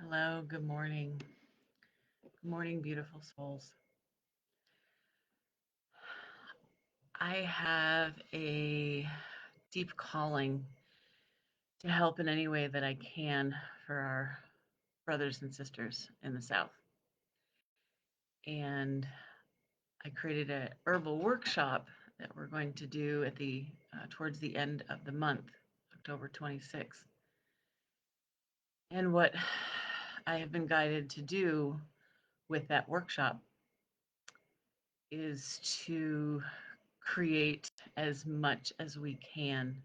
Hello, good morning. Good morning, beautiful souls. I have a deep calling to help in any way that I can for our brothers and sisters in the South. And I created a herbal workshop that we're going to do at the towards the end of the month, October 26th. And what I have been guided to do with that workshop is to create as much as we can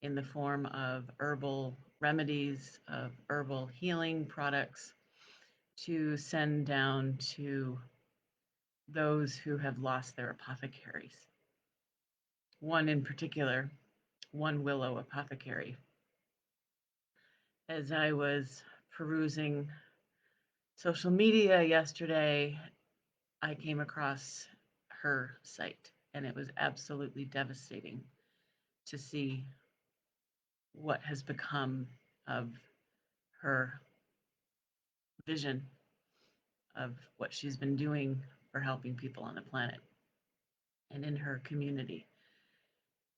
in the form of herbal remedies, of herbal healing products to send down to those who have lost their apothecaries. One in particular, One Willow Apothecary. As I was perusing social media yesterday, I came across her site, and it was absolutely devastating to see what has become of her vision of what she's been doing for helping people on the planet and in her community.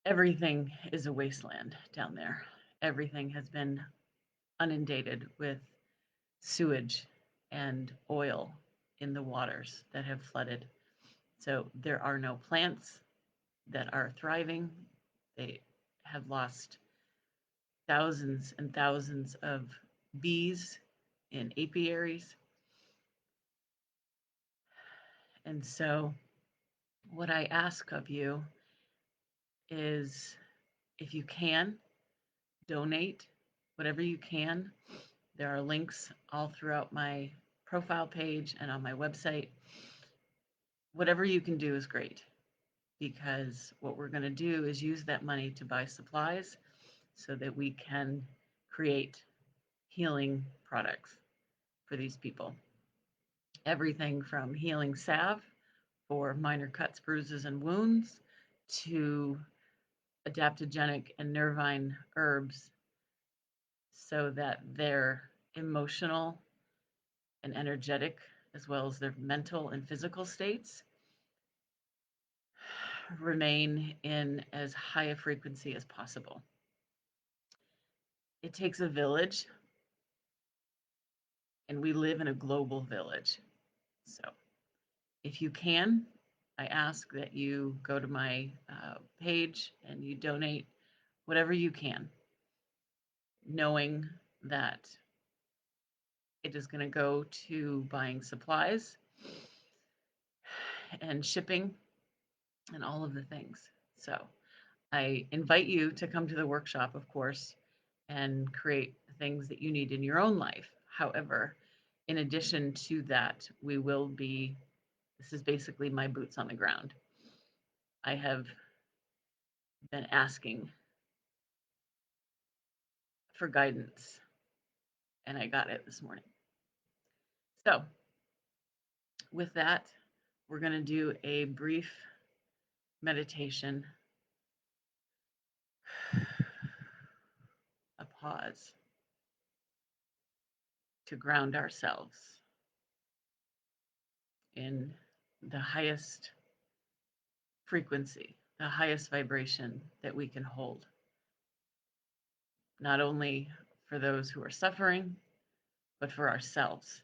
Everything is a wasteland down there. Everything has been inundated with sewage and oil in the waters that have flooded. So there are no plants that are thriving. They have lost thousands and thousands of bees in apiaries. And so, what I ask of you is if you can, donate whatever you can. There are links all throughout my profile page and on my website. Whatever you can do is great because what we're going to do is use that money to buy supplies so that we can create healing products for these people. Everything from healing salve for minor cuts, bruises, and wounds to adaptogenic and nervine herbs so that their emotional and energetic, as well as their mental and physical states, remain in as high a frequency as possible. It takes a village, and we live in a global village. So, if you can, I ask that you go to my page and you donate whatever you can, knowing that it is going to go to buying supplies and shipping and all of the things. So I invite you to come to the workshop, of course, and create the things that you need in your own life. However, in addition to that, this is basically my boots on the ground. I have been asking for guidance, and I got it this morning. So, with that, we're going to do a brief meditation, a pause to ground ourselves in the highest frequency, the highest vibration that we can hold, not only for those who are suffering, but for ourselves.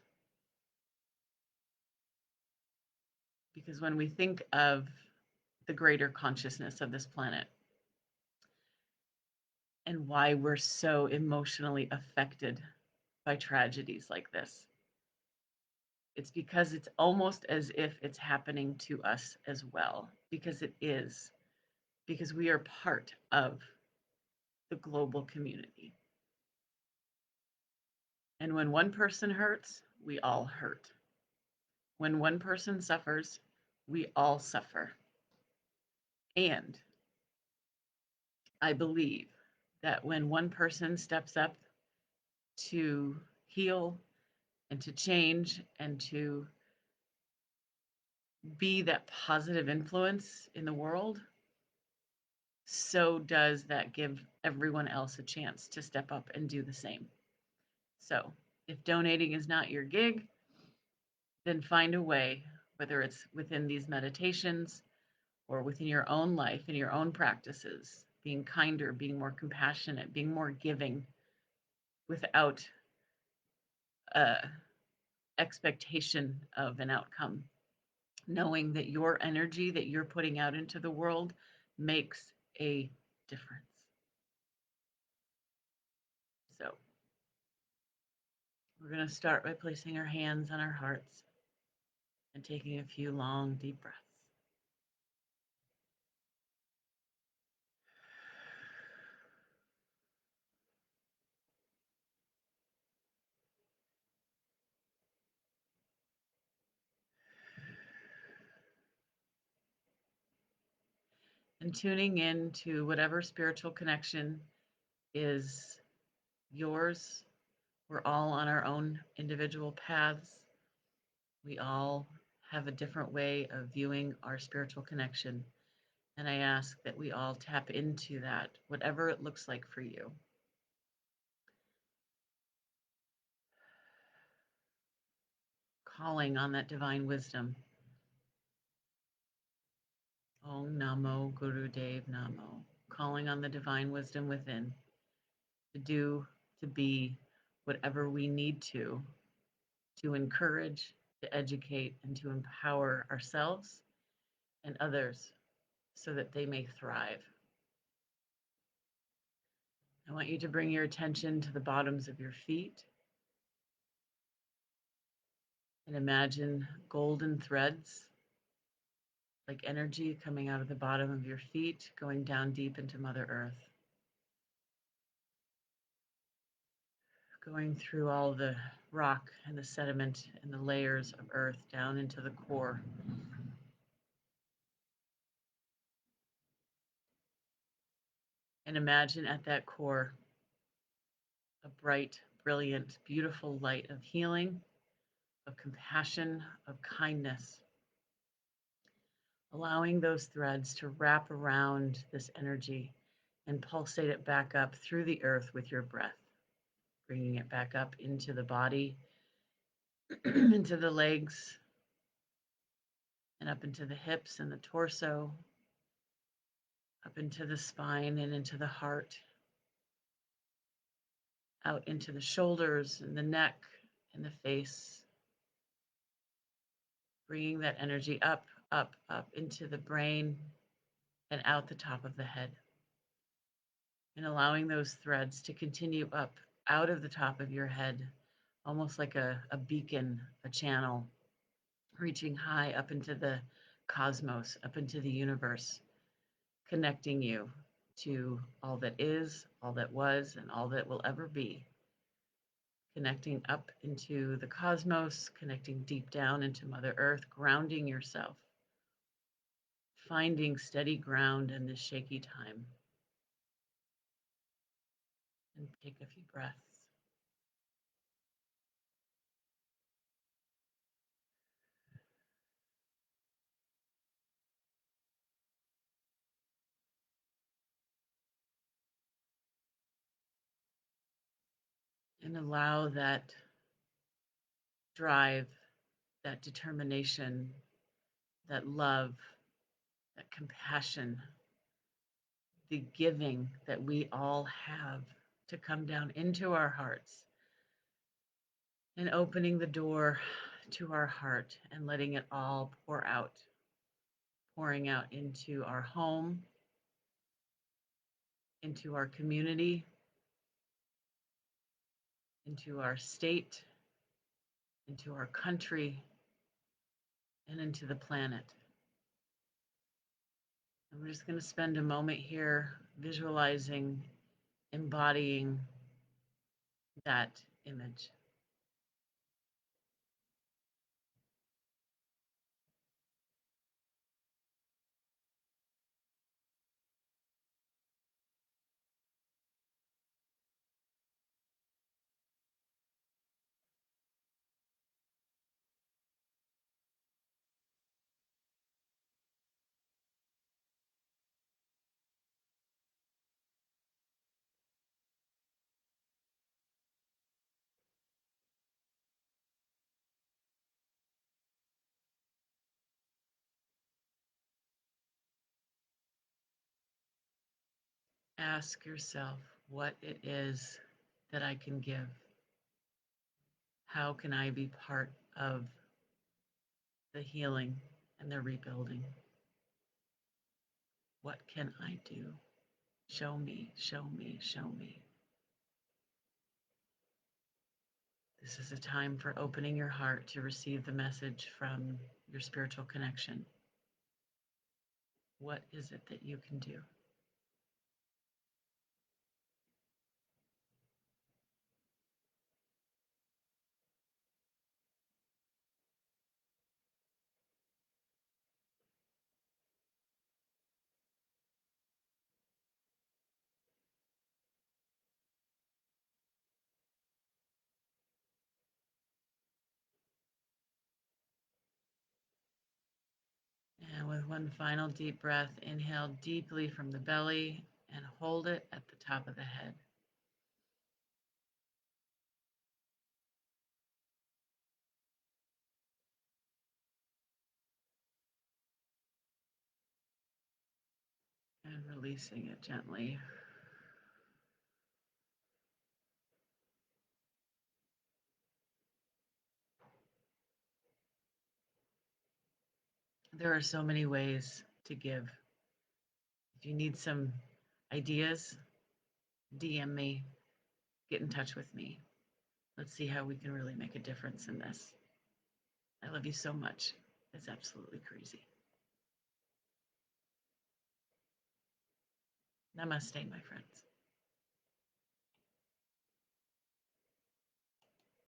Because when we think of the greater consciousness of this planet and why we're so emotionally affected by tragedies like this, it's because it's almost as if it's happening to us as well, because it is, because we are part of the global community. And when one person hurts, we all hurt. When one person suffers, we all suffer. And I believe that when one person steps up to heal and to change and to be that positive influence in the world, so does that give everyone else a chance to step up and do the same. So If donating is not your gig, then find a way, whether it's within these meditations or within your own life and your own practices, being kinder, being more compassionate, being more giving without a expectation of an outcome, knowing that your energy that you're putting out into the world makes a difference. So, we're going to start by placing our hands on our hearts and taking a few long, deep breaths. And tuning in to whatever spiritual connection is yours. We're all on our own individual paths. We all have a different way of viewing our spiritual connection. And I ask that we all tap into that, whatever it looks like for you. Calling on that divine wisdom. Om Namo Guru Dev Namo. Calling on the divine wisdom within to do, to be whatever we need to encourage, to educate, and to empower ourselves and others so that they may thrive. I want you to bring your attention to the bottoms of your feet and imagine golden threads like energy coming out of the bottom of your feet, going down deep into Mother Earth, going through all the rock and the sediment and the layers of earth down into the core. And imagine at that core a bright, brilliant, beautiful light of healing, of compassion, of kindness, allowing those threads to wrap around this energy and pulsate it back up through the earth with your breath, bringing it back up into the body, into the legs, and up into the hips and the torso, up into the spine and into the heart, out into the shoulders and the neck and the face, bringing that energy up, up, up into the brain and out the top of the head, and allowing those threads to continue up out of the top of your head, almost like a beacon, a channel, reaching high up into the cosmos, up into the universe, connecting you to all that is, all that was, and all that will ever be. Connecting up into the cosmos, connecting deep down into Mother Earth, grounding yourself, finding steady ground in this shaky time. And take a few breaths. And allow that drive, that determination, that love, that compassion, the giving that we all have to come down into our hearts and opening the door to our heart and letting it all pour out, pouring out into our home, into our community, into our state, into our country, and into the planet. And we're just going to spend a moment here visualizing, embodying that image. Ask yourself what it is that I can give. How can I be part of the healing and the rebuilding? What can I do? Show me, show me, show me. This is a time for opening your heart to receive the message from your spiritual connection. What is it that you can do? And with one final deep breath, inhale deeply from the belly and hold it at the top of the head. And releasing it gently. There are so many ways to give. If you need some ideas, DM me, get in touch with me. Let's see how we can really make a difference in this. I love you so much. It's absolutely crazy. Namaste, my friends.